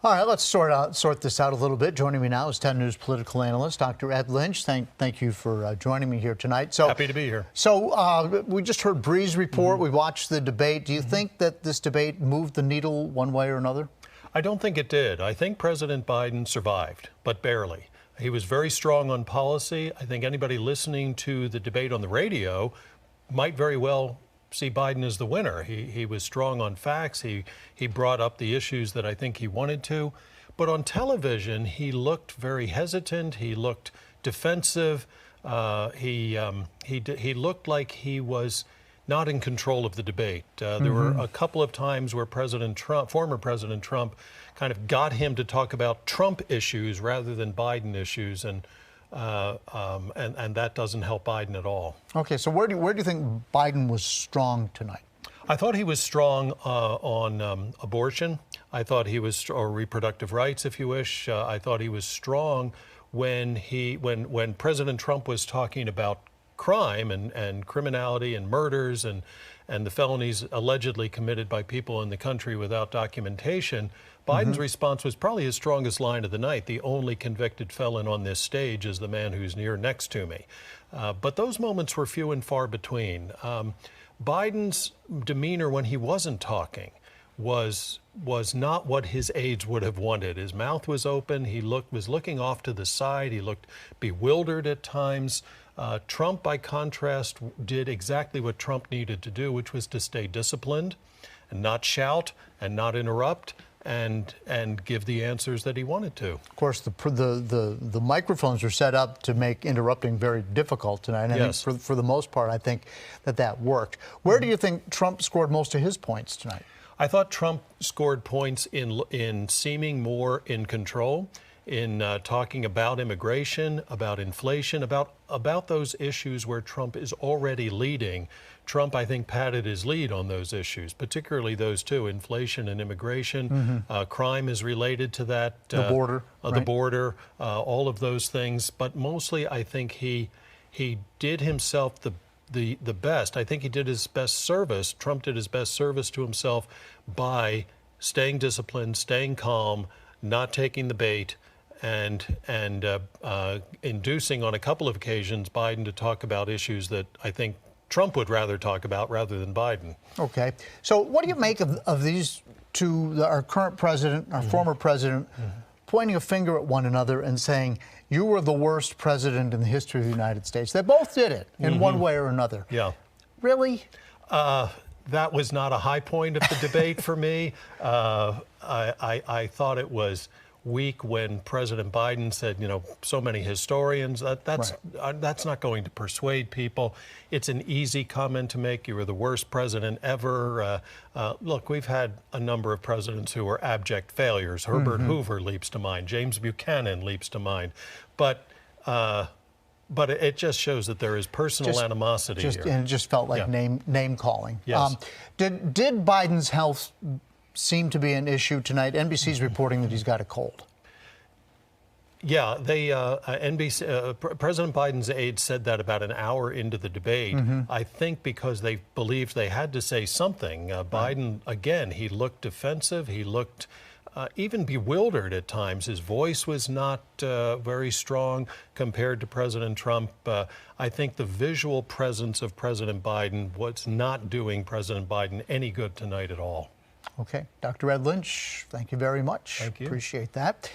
All right, let's sort this out a little bit. Joining me now is 10 News political analyst Dr. Ed Lynch. Thank you for joining me here tonight. Happy to be here. So we just heard Bree's report. We watched the debate. Do you think that this debate moved the needle one way or another? I don't think it did. I think President Biden survived, but barely. He was very strong on policy. I think anybody listening to the debate on the radio might very well see Biden as the winner. He was strong on facts. He brought up the issues that I think he wanted to. But on television, he looked very hesitant. He looked defensive. He looked like he was not in control of the debate. There were a couple of times where former President Trump, kind of got him to talk about Trump issues rather than Biden issues, and that doesn't help Biden at all. Okay, so where do you think Biden was strong tonight? I thought he was strong on abortion. I thought he was, or reproductive rights, if you wish. I thought he was strong when President Trump was talking about crime and criminality and murders and the felonies allegedly committed by people in the country without documentation. Biden's response was probably his strongest line of the night. The only convicted felon on this stage is the man who's next to me. But those moments were few and far between. Biden's demeanor when he wasn't talking was not what his aides would have wanted. His mouth was open. He was looking off to the side. He looked bewildered at times. Trump, by contrast, did exactly what Trump needed to do, which was to stay disciplined and not shout and not interrupt and give the answers that he wanted to. Of course, the microphones are set up to make interrupting very difficult tonight. And yes. I think for the most part, I think that worked. Where do you think Trump scored most of his points tonight? I thought Trump scored points in seeming more in control, in talking about immigration, about inflation, about those issues where Trump is already leading. Trump, I think, padded his lead on those issues, particularly those two, inflation and immigration. Crime is related to that. The border. Right? The border, all of those things. But mostly, I think he did himself the best. I think he did his best service. Trump did his best service to himself by staying disciplined, staying calm, not taking the bait, and inducing on a couple of occasions Biden to talk about issues that I think Trump would rather talk about rather than Biden. Okay. So what do you make of these two, our current president, our former president, pointing a finger at one another and saying, you were the worst president in the history of the United States? They both did it in one way or another. Yeah. Really? That was not a high point of the debate for me. I thought it was weak when President Biden said, so many historians, that's not going to persuade people. It's an easy comment to make. You were the worst president ever. Look, we've had a number of presidents who were abject failures. Herbert Hoover leaps to mind. James Buchanan leaps to mind. But it just shows that there is personal animosity here. And it just felt like name calling. Yes. Did Biden's health seem to be an issue tonight? NBC's reporting that he's got a cold. Yeah, President Biden's aides said that about an hour into the debate. I think because they believed they had to say something. Biden, again, he looked defensive. He looked even bewildered at times. His voice was not very strong compared to President Trump. I think the visual presence of President Biden was not doing President Biden any good tonight at all. Okay. Dr. Ed Lynch, thank you very much. Thank you. Appreciate that.